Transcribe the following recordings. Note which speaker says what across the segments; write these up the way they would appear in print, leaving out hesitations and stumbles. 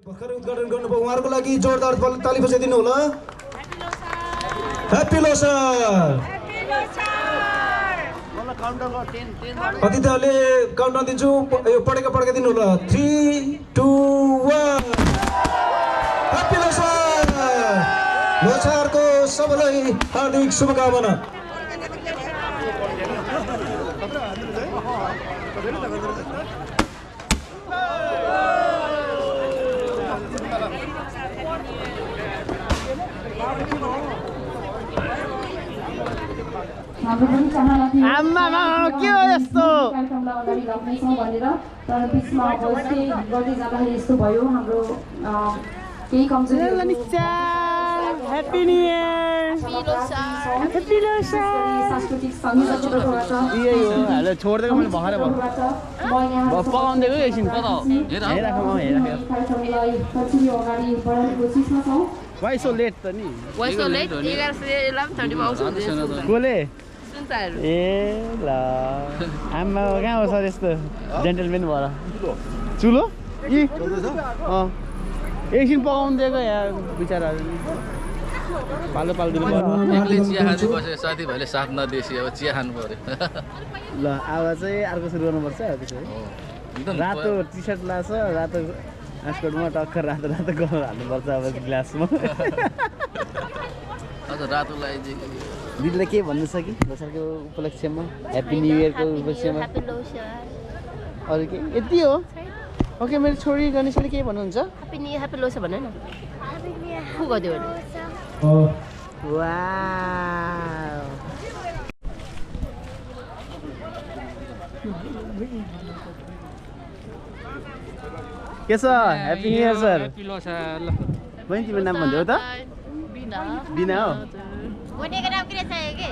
Speaker 1: भर्खरै उद्घाटन गर्नुभयो उहाँहरूको लागि जोरदार ताली बजाइदिनु होला। ह्याप्पी लोसार। अतिथिहरूले काउन्टडाउन दिन्छु, यो पढेका दिनु होला। 3 2 1 ह्याप्पी लोसार। लोसारको सबैलाई हार्दिक शुभकामना।
Speaker 2: आम्मा के हो यस्तो
Speaker 3: कार्यक्रमलाई अगाडि लाग्नेछौँ भनेर तर बिचमा अवस्था गर्दै जाँदाखेरि यस्तो भयो। हाम्रो केही कमजोरी
Speaker 2: happy new year happy Losar
Speaker 3: सांस्कृतिक सङ्गीतको तर्फबाट
Speaker 2: यही हो हाले छोड्देको मैले भर्खरै
Speaker 3: म यहाँ
Speaker 2: पकाउँदैको एकछिन
Speaker 3: कार्यक्रमलाई कन्टिन्यू अगाडि बढाउने कोसिसमा छौँ।
Speaker 2: वाइ सो लेट त नि गोले ए ल आम्मा कहाँ हो सर यस्तो जेन्टलमेन भएर चुलो एकछिन पकाउनु दिएको यहाँ बिचराहरू पालो दिनु
Speaker 4: एक्लै चिया खाँदै बसेको साथीभाइले साथ नदिएपछि अब चिया खानु पर्यो।
Speaker 2: ल अब चाहिँ अर्को सुरु गर्नुपर्छ त्यसो रातो टी सर्ट लाछ रातो आस्कोटमा टक्कर रातो गहुँ हाल्नुपर्छ अब ग्लासमा।
Speaker 4: अझ रातो लगाइदिएको
Speaker 2: दिदीले के भन्नु छ कि लोसारको उपलक्ष्यमा ह्याप्पी न्यु इयरको उपलक्ष्यमा अरू के यति हो? ओके मेरो छोरी गणेशले के भन्नुहुन्छ?
Speaker 5: Happy new year happy Losar भन न को गर्दियो भने
Speaker 2: वाउ के छ happy new year sir.
Speaker 4: Happy Losar.
Speaker 2: बहिनी तिम्रो नाम भन्दै हो त? बिना हो।
Speaker 5: मोटीको नाम के छ के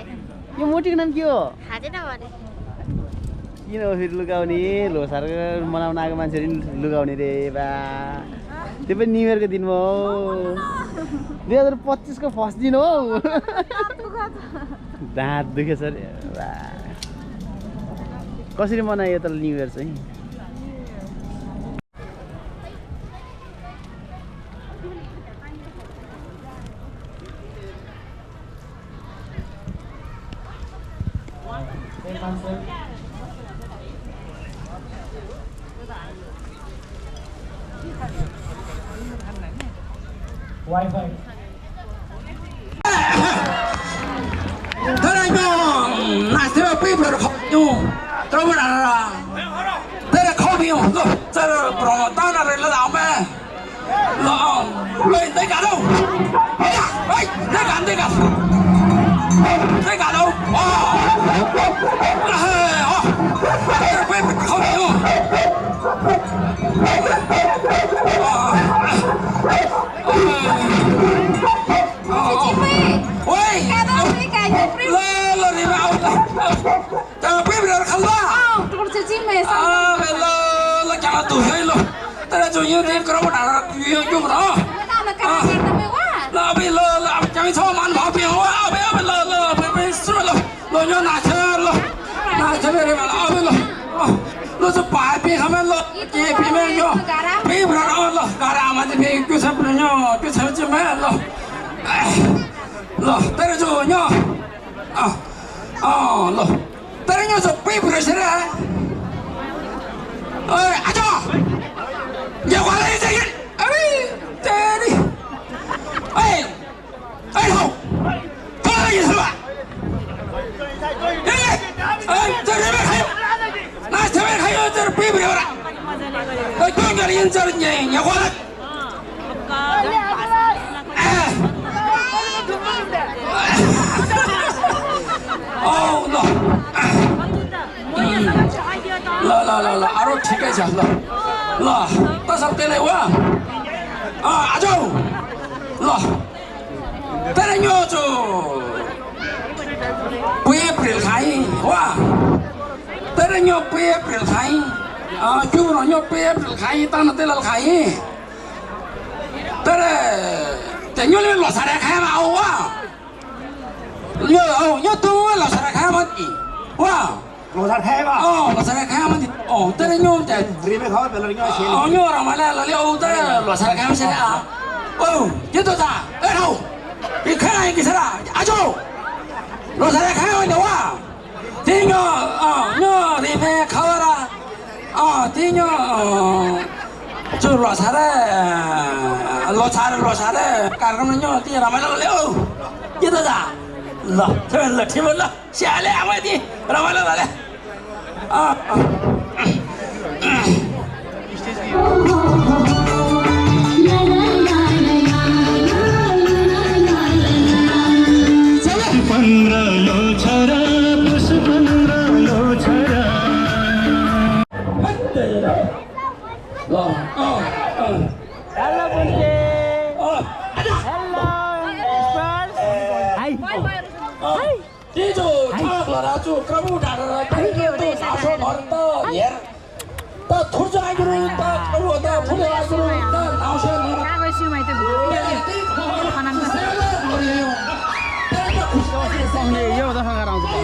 Speaker 2: यो मोटीको नाम के हो?
Speaker 5: थाहा छैन भने
Speaker 2: किन हो फेरि लुगाउने लोसार मनाउन आएको मान्छेहरू लुगाउने रे बा त्यो पनि न्यु इयरको दिनमा हो 2025 को फर्स्ट दिन हो। दाँत दुखेछ रे बा कसरी मनायो त न्यु इयर चाहिँ?
Speaker 1: Wifi
Speaker 6: thế này mà này thế mà bây giờ không nhiều tôi mới là thế là không nhiều rồi thế là bỏ ta là đảo mẹ lên tới cả đâu ấy tới cả đâu bây giờ không nhiều chủ yếu đến cái đó là nhiều chung đó là bây giờ là chẳng sao mà bảo biểu á bây giờ là bây giờ là nhớ nãy giờ là bây giờ là sẽ bài bị không là cái bị mấy nhớ bị bữa đó là cả mà thì bị cứ sắp nhớ cứ sắp chứ mấy là tới rồi nhớ là tới nhớ rồi bị bữa rồi đấy ơi à cho giờ qua đây gì ấy thế đi ấy không có gì thôi à ấy chơi đi mày na chơi mày hay chơi bị bự rồi tôi con cái yên chơi nhẹ nhẹ qua đây là aro ठीक है चल ल त सब तेले हुआ आ जाओ ल तेरे न्यो जो पुए अप्रैल खाई हुआ तेरे न्यो पुए अप्रैल खाई क्यों ना न्यो पुए अप्रैल खाई ताना तेल खाई तेरे ते न्यो ले लो सारे खाई mà हुआ न्यो न्यो तू लो सारे खाई mà हुआ लो सारे खाई mà लो सारे खाई mà tới nhôm chạy
Speaker 1: Ri me khawa bela ringa sheli.
Speaker 6: nhôm rồi mà là liệu tới lọ xả cái xe à chứ tôi ta ở đâu cái khai này cái xe là à chỗ lọ xả khai ở đâu à thì nhớ ri me khawa ra thì nhớ 저 로사레 가르면 띠 라마라 레오 이다다 라 저를 팀을라 샤레 아마디 라마라 레
Speaker 2: Hello, Bunte. Hello, Spurs. Hi.
Speaker 6: 디조 타라주 까부다라 또 사서 벌다 예다 토자기로 다 그러다 부려가지고 다 나오셔야
Speaker 7: Kago siya may tabi. Kanang kasi.
Speaker 2: Yo, dah hangar ang tu.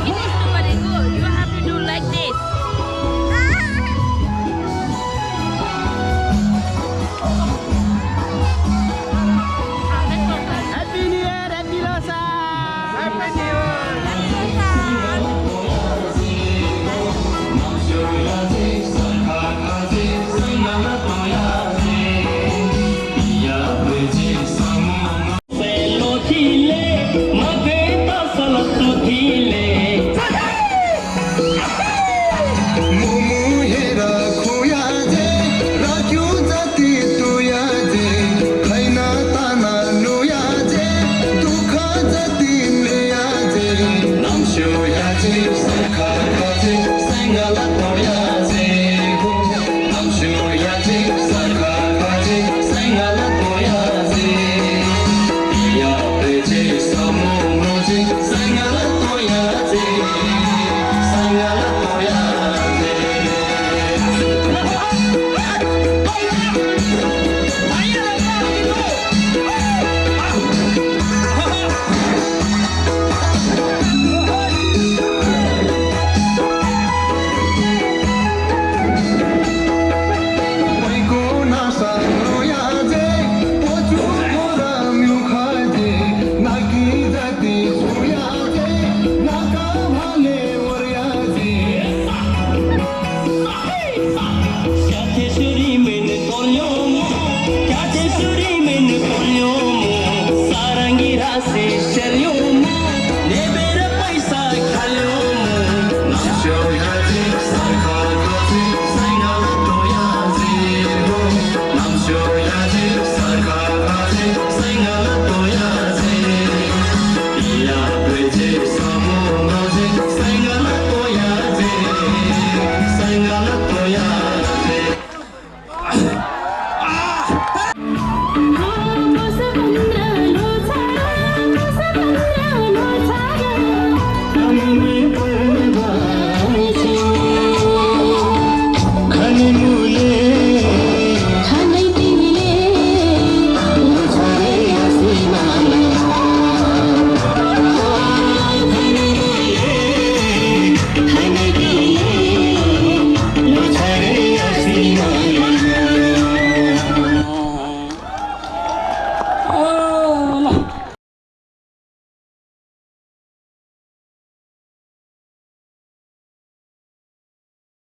Speaker 5: It is too very good. You have to do like this.
Speaker 2: Happy New Year, Happy Losa. Happy New Year.
Speaker 8: Sarangi rase